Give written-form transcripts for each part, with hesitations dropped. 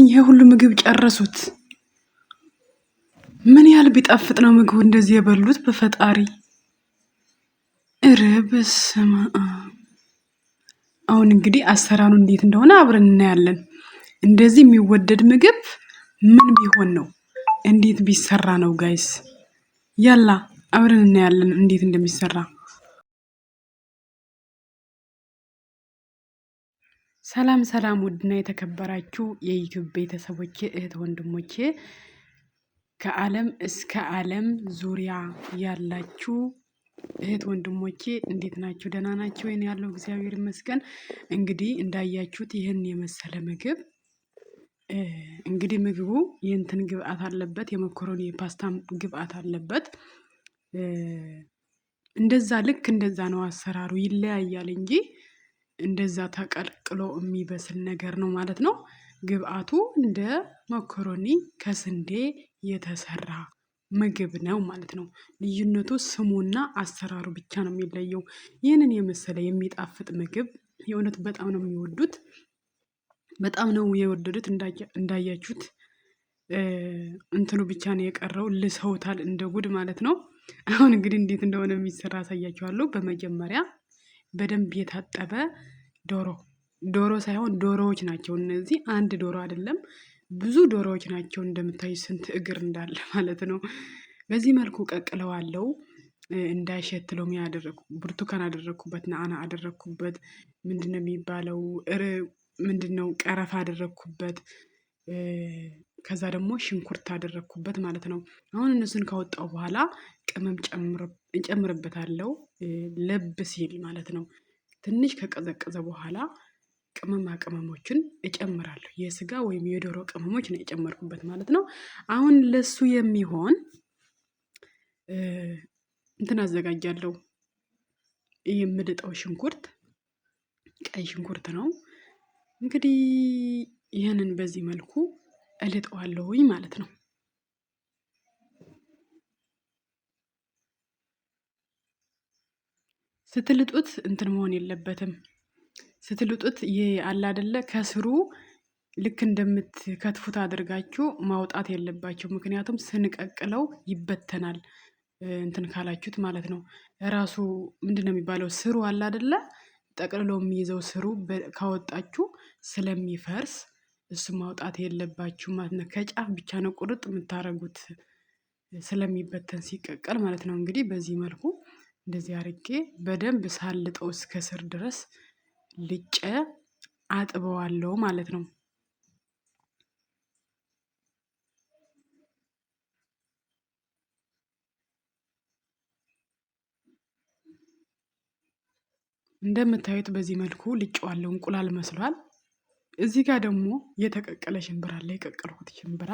ይሄ ሁሉ ምግብ ጨረሱት። ምን ያህል ቢጣፍጥ ነው ምግቡ እንደዚህ የበሉት በፈጣሪ። ኧረ በስመ አብ። አሁን እንግዲህ አሰራሩ እንዴት እንደሆነ አብረን እናያለን። እንደዚህ የሚወደድ ምግብ ምን ቢሆን ነው? እንዴት ቢሰራ ነው ጋይስ? ያላ አብረን እናያለን እንዴት እንደሚሰራ። ሰላም ሰላም፣ ውድና የተከበራችሁ የዩቲዩብ ቤተሰቦቼ እህት ወንድሞቼ፣ ከዓለም እስከ ዓለም ዙሪያ ያላችሁ እህት ወንድሞቼ እንዴት ናችሁ? ደህና ናችሁ? ወይን ያለው እግዚአብሔር ይመስገን። እንግዲህ እንዳያችሁት ይህን የመሰለ ምግብ እንግዲህ ምግቡ የእንትን ግብአት አለበት፣ የመኮረኒ የፓስታ ግብአት አለበት። እንደዛ ልክ እንደዛ ነው አሰራሩ፣ ይለያያል እንጂ እንደዛ ተቀልቅሎ የሚበስል ነገር ነው ማለት ነው። ግብአቱ እንደ መኮረኒ ከስንዴ የተሰራ ምግብ ነው ማለት ነው። ልዩነቱ ስሙና አሰራሩ ብቻ ነው የሚለየው። ይህንን የመሰለ የሚጣፍጥ ምግብ የእውነት በጣም ነው የሚወዱት፣ በጣም ነው የወደዱት። እንዳያችሁት እንትኑ ብቻ ነው የቀረው፣ ልሰውታል እንደ ጉድ ማለት ነው። አሁን እንግዲህ እንዴት እንደሆነ የሚሰራ አሳያችኋለሁ። በመጀመሪያ በደንብ የታጠበ ዶሮ ሳይሆን ዶሮዎች ናቸው እነዚህ፣ አንድ ዶሮ አይደለም፣ ብዙ ዶሮዎች ናቸው። እንደምታዩ ስንት እግር እንዳለ ማለት ነው። በዚህ መልኩ ቀቅለዋለሁ። እንዳይሸት ሎሚ ያደረኩ፣ ብርቱካን አደረኩበት፣ ናና አደረኩበት፣ ምንድነው የሚባለው ምንድነው ቀረፋ አደረኩበት፣ ከዛ ደግሞ ሽንኩርት አደረኩበት ማለት ነው። አሁን እነሱን ካወጣው በኋላ ቅመም እጨምርበታለሁ፣ ለብ ሲል ማለት ነው። ትንሽ ከቀዘቀዘ በኋላ ቅመማ ቅመሞችን እጨምራለሁ። የስጋ ወይም የዶሮ ቅመሞች ነው የጨመርኩበት ማለት ነው። አሁን ለሱ የሚሆን እንትን አዘጋጃለሁ። የምልጠው ሽንኩርት ቀይ ሽንኩርት ነው። እንግዲህ ይህንን በዚህ መልኩ እልጠዋለሁኝ ማለት ነው። ስትልጡት እንትን መሆን የለበትም። ስትልጡት አለ አይደለ ከስሩ ልክ እንደምትከትፉት አድርጋችሁ ማውጣት የለባችሁ። ምክንያቱም ስንቀቅለው ይበተናል፣ እንትን ካላችሁት ማለት ነው። ራሱ ምንድነው የሚባለው ስሩ አለ አይደለ ጠቅልሎ የሚይዘው ስሩ ካወጣችሁ ስለሚፈርስ እሱ ማውጣት የለባችሁ ማለት ነው። ከጫፍ ብቻ ነው ቁርጥ የምታረጉት ስለሚበተን ሲቀቀል ማለት ነው። እንግዲህ በዚህ መልኩ እንደዚህ አርጌ በደንብ ሳልጠው እስከ ስር ድረስ ልጬ አጥበዋለሁ ማለት ነው። እንደምታዩት በዚህ መልኩ ልጬዋለሁ። እንቁላል መስሏል። እዚህ ጋር ደግሞ የተቀቀለ ሽምብራ አለ። የቀቀልኩት ሽምብራ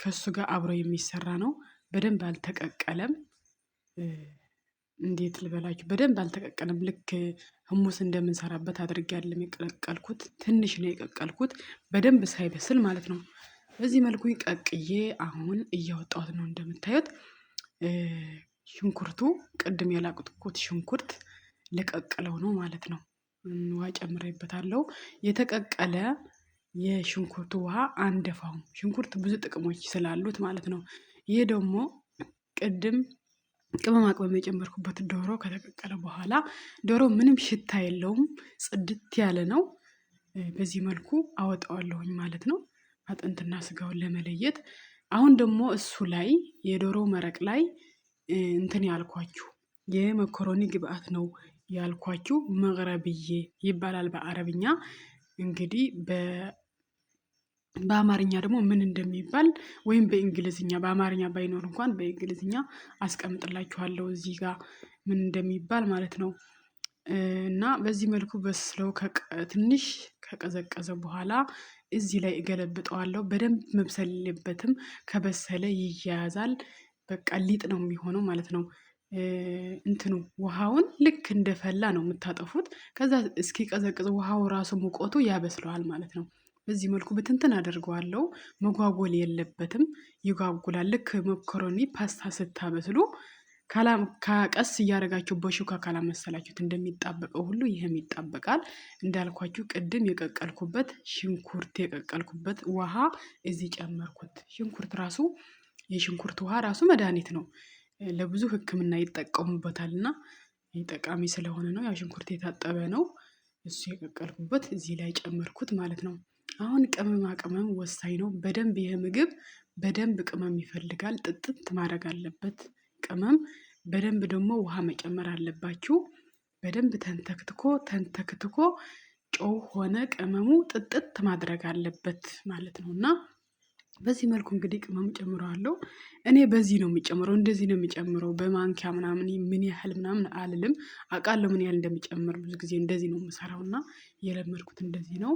ከሱ ጋር አብሮ የሚሰራ ነው። በደንብ አልተቀቀለም። እንዴት ልበላችሁ፣ በደንብ አልተቀቀለም። ልክ ህሙስ እንደምንሰራበት አድርጌ አይደለም የቀቀልኩት፣ ትንሽ ነው የቀቀልኩት፣ በደንብ ሳይበስል ማለት ነው። በዚህ መልኩ ቀቅዬ አሁን እያወጣሁት ነው። እንደምታዩት ሽንኩርቱ ቅድም የላቁትኩት ሽንኩርት ልቀቅለው ነው ማለት ነው። ውሃ ጨምሬበታለሁ። የተቀቀለ የሽንኩርቱ ውሃ አንደፋውም። ሽንኩርት ብዙ ጥቅሞች ስላሉት ማለት ነው። ይሄ ደግሞ ቅድም ቅመማ ቅመም የጨመርኩበት ዶሮ ከተቀቀለ በኋላ ዶሮ ምንም ሽታ የለውም፣ ጽድት ያለ ነው። በዚህ መልኩ አወጣዋለሁኝ ማለት ነው፣ አጥንትና ስጋውን ለመለየት። አሁን ደግሞ እሱ ላይ የዶሮ መረቅ ላይ እንትን ያልኳችሁ የመኮረኒ ግብአት ነው ያልኳችሁ መቅረብዬ ይባላል በአረብኛ። እንግዲህ በአማርኛ ደግሞ ምን እንደሚባል ወይም በእንግሊዝኛ፣ በአማርኛ ባይኖር እንኳን በእንግሊዝኛ አስቀምጥላችኋለሁ እዚህ ጋር ምን እንደሚባል ማለት ነው። እና በዚህ መልኩ በስለው ትንሽ ከቀዘቀዘ በኋላ እዚህ ላይ እገለብጠዋለሁ። በደንብ መብሰል የለበትም፣ ከበሰለ ይያያዛል። በቃ ሊጥ ነው የሚሆነው ማለት ነው። እንትኑ ውሃውን ልክ እንደፈላ ነው የምታጠፉት። ከዛ እስኪቀዘቅዝ ውሃው ራሱ ሙቀቱ ያበስለዋል ማለት ነው። በዚህ መልኩ ብትንትን አደርገዋለሁ። መጓጎል የለበትም፣ ይጓጉላል። ልክ መኮረኒ ፓስታ ስታበስሉ ከቀስ እያደረጋችሁ በሹካ ካላመሰላችሁት እንደሚጣበቀው ሁሉ ይህም ይጣበቃል። እንዳልኳችሁ ቅድም የቀቀልኩበት ሽንኩርት የቀቀልኩበት ውሃ እዚህ ጨመርኩት። ሽንኩርት ራሱ የሽንኩርት ውሃ ራሱ መድኃኒት ነው። ለብዙ ሕክምና ይጠቀሙበታል እና ጠቃሚ ስለሆነ ነው። ያው ሽንኩርት የታጠበ ነው። እሱ የቀቀልኩበት እዚህ ላይ ጨመርኩት ማለት ነው። አሁን ቅመማ ቅመም ወሳኝ ነው። በደንብ ይህ ምግብ በደንብ ቅመም ይፈልጋል። ጥጥት ማድረግ አለበት ቅመም። በደንብ ደግሞ ውሃ መጨመር አለባችሁ። በደንብ ተንተክትኮ ጨው ሆነ ቅመሙ ጥጥት ማድረግ አለበት ማለት ነው። እና በዚህ መልኩ እንግዲህ ቅመም ጨምረዋለሁ። እኔ በዚህ ነው የሚጨምረው፣ እንደዚህ ነው የሚጨምረው። በማንኪያ ምናምን ምን ያህል ምናምን አልልም። አውቃለሁ ምን ያህል እንደሚጨምር። ብዙ ጊዜ እንደዚህ ነው የምሰራው እና የለመድኩት እንደዚህ ነው።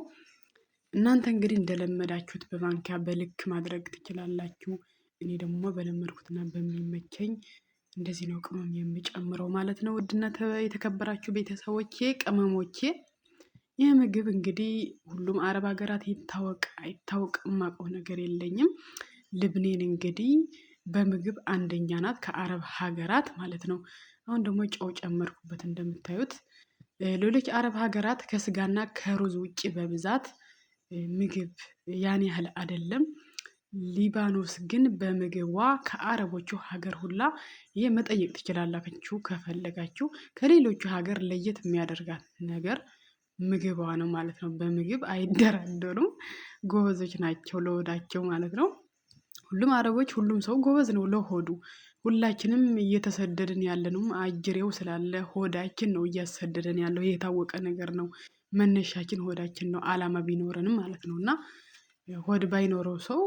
እናንተ እንግዲህ እንደለመዳችሁት በማንኪያ በልክ ማድረግ ትችላላችሁ። እኔ ደግሞ በለመድኩትና በሚመቸኝ እንደዚህ ነው ቅመም የምጨምረው ማለት ነው። ውድና የተከበራችሁ ቤተሰቦቼ ቅመሞቼ፣ ይህ ምግብ እንግዲህ ሁሉም አረብ ሀገራት ይታወቅ አይታወቅ የማውቀው ነገር የለኝም። ልብኔን እንግዲህ በምግብ አንደኛ ናት ከአረብ ሀገራት ማለት ነው። አሁን ደግሞ ጨው ጨመርኩበት እንደምታዩት። ሌሎች አረብ ሀገራት ከስጋና ከሩዝ ውጭ በብዛት ምግብ ያን ያህል አይደለም። ሊባኖስ ግን በምግቧ ከአረቦቹ ሀገር ሁላ ይሄ መጠየቅ ትችላላችሁ ከፈለጋችሁ። ከሌሎቹ ሀገር ለየት የሚያደርጋት ነገር ምግቧ ነው ማለት ነው። በምግብ አይደራደሩም። ጎበዞች ናቸው ለሆዳቸው ማለት ነው። ሁሉም አረቦች፣ ሁሉም ሰው ጎበዝ ነው ለሆዱ። ሁላችንም እየተሰደድን ያለነው አጅሬው ስላለ ሆዳችን ነው እያሰደደን ያለው። ይሄ የታወቀ ነገር ነው። መነሻችን ሆዳችን ነው፣ አላማ ቢኖረንም ማለት ነው። እና ሆድ ባይኖረው ሰው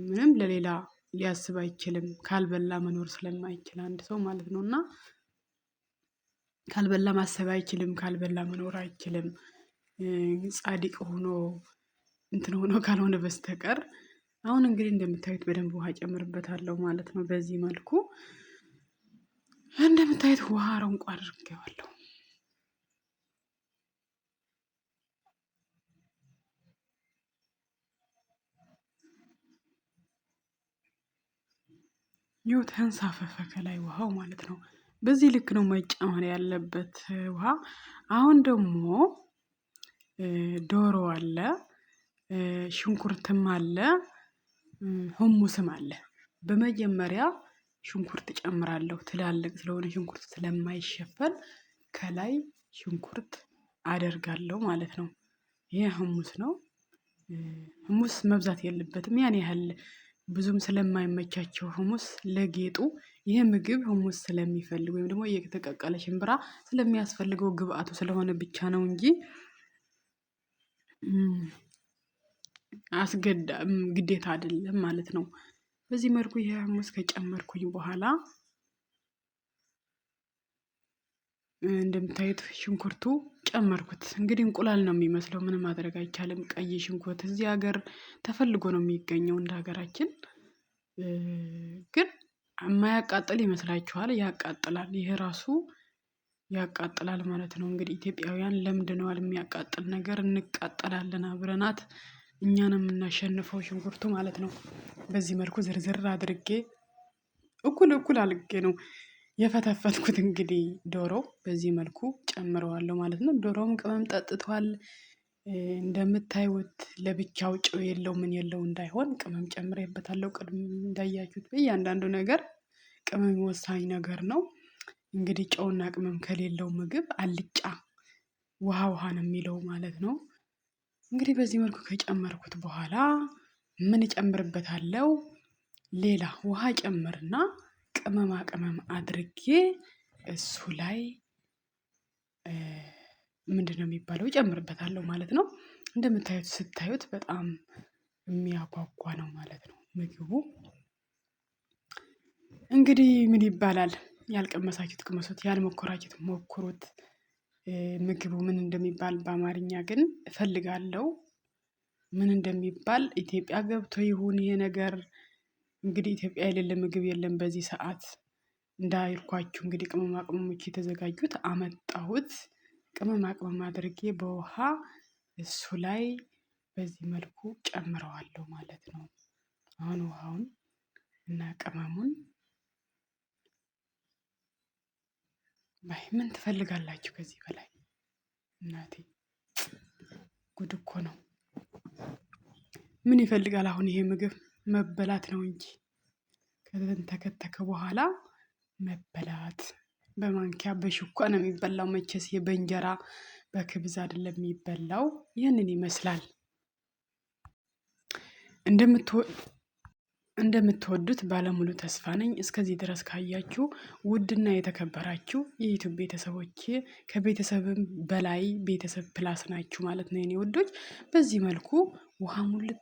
ምንም ለሌላ ሊያስብ አይችልም። ካልበላ መኖር ስለማይችል አንድ ሰው ማለት ነው። እና ካልበላ ማሰብ አይችልም፣ ካልበላ መኖር አይችልም። ጻድቅ ሆኖ እንትን ሆኖ ካልሆነ በስተቀር። አሁን እንግዲህ እንደምታዩት በደንብ ውሃ ጨምርበታለሁ ማለት ነው። በዚህ መልኩ እንደምታዩት ውሃ አረንቋ አድርጌዋለሁ። ይኸው ተንሳፈፈ ከላይ ውሃው ማለት ነው። በዚህ ልክ ነው መጨመር ያለበት ውሃ። አሁን ደግሞ ዶሮ አለ፣ ሽንኩርትም አለ፣ ሁሙስም አለ። በመጀመሪያ ሽንኩርት ጨምራለሁ። ትላልቅ ስለሆነ ሽንኩርት ስለማይሸፈን ከላይ ሽንኩርት አደርጋለሁ ማለት ነው። ይሄ ሁሙስ ነው። ሁሙስ መብዛት የለበትም ያን ያህል ብዙም ስለማይመቻቸው ሁሙስ ለጌጡ። ይህ ምግብ ሁሙስ ስለሚፈልግ ወይም ደግሞ የተቀቀለ ሽምብራ ስለሚያስፈልገው ግብአቱ ስለሆነ ብቻ ነው እንጂ ግዴታ አይደለም ማለት ነው። በዚህ መልኩ ይሄ ሁሙስ ከጨመርኩኝ በኋላ እንደምታዩት ሽንኩርቱ ጨመርኩት። እንግዲህ እንቁላል ነው የሚመስለው፣ ምንም ማድረግ አይቻልም። ቀይ ሽንኩርት እዚህ ሀገር ተፈልጎ ነው የሚገኘው እንደ ሀገራችን። ግን የማያቃጥል ይመስላችኋል? ያቃጥላል። ይሄ ራሱ ያቃጥላል ማለት ነው። እንግዲህ ኢትዮጵያውያን ለምንድነዋል የሚያቃጥል ነገር። እንቃጠላለን አብረናት። እኛን የምናሸንፈው ሽንኩርቱ ማለት ነው። በዚህ መልኩ ዝርዝር አድርጌ እኩል አድርጌ ነው የፈተፈትኩት። እንግዲህ ዶሮ በዚህ መልኩ ጨምረዋለሁ ማለት ነው። ዶሮም ቅመም ጠጥቷል። እንደምታዩት ለብቻው ጨው የለው ምን የለው እንዳይሆን ቅመም ጨምሬበታለሁ። ቅድም እንዳያችሁት በእያንዳንዱ ነገር ቅመም ወሳኝ ነገር ነው። እንግዲህ ጨውና ቅመም ከሌለው ምግብ አልጫ ውሃ ነው የሚለው ማለት ነው። እንግዲህ በዚህ መልኩ ከጨመርኩት በኋላ ምን እጨምርበታለሁ? ሌላ ውሃ ጨምርና ቅመማ ቅመም አድርጌ እሱ ላይ ምንድነው የሚባለው እጨምርበታለሁ ማለት ነው። እንደምታዩት ስታዩት በጣም የሚያጓጓ ነው ማለት ነው ምግቡ። እንግዲህ ምን ይባላል? ያልቀመሳችሁት ቅመሱት፣ ያልሞከራችሁት ሞክሩት። ምግቡ ምን እንደሚባል በአማርኛ ግን እፈልጋለሁ ምን እንደሚባል። ኢትዮጵያ ገብቶ ይሁን ይሄ ነገር እንግዲህ ኢትዮጵያ የሌለ ምግብ የለም በዚህ ሰዓት። እንዳይልኳችሁ እንግዲህ ቅመማ ቅመሞች የተዘጋጁት አመጣሁት። ቅመማ ቅመም አድርጌ በውሃ እሱ ላይ በዚህ መልኩ ጨምረዋለሁ ማለት ነው። አሁን ውሃውን እና ቅመሙን ምን ትፈልጋላችሁ ከዚህ በላይ? እናቴ ጉድ እኮ ነው። ምን ይፈልጋል አሁን? ይሄ ምግብ መበላት ነው እንጂ ከተንተከተከ በኋላ መበላት። በማንኪያ በሹኳ ነው የሚበላው መቼስ፣ በእንጀራ በክብዝ አይደለም የሚበላው። ይህንን ይመስላል። እንደምትወዱት ባለሙሉ ተስፋ ነኝ። እስከዚህ ድረስ ካያችሁ ውድና የተከበራችሁ የዩቲዩብ ቤተሰቦች፣ ከቤተሰብም በላይ ቤተሰብ ፕላስ ናችሁ ማለት ነው የኔ ውዶች። በዚህ መልኩ ውሃ ሙልት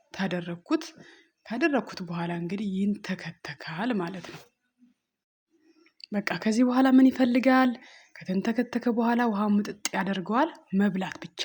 ካደረግኩት በኋላ እንግዲህ ይንተከተካል ማለት ነው። በቃ ከዚህ በኋላ ምን ይፈልጋል? ከተንተከተከ በኋላ ውሃ ምጥጥ ያደርገዋል፣ መብላት ብቻ።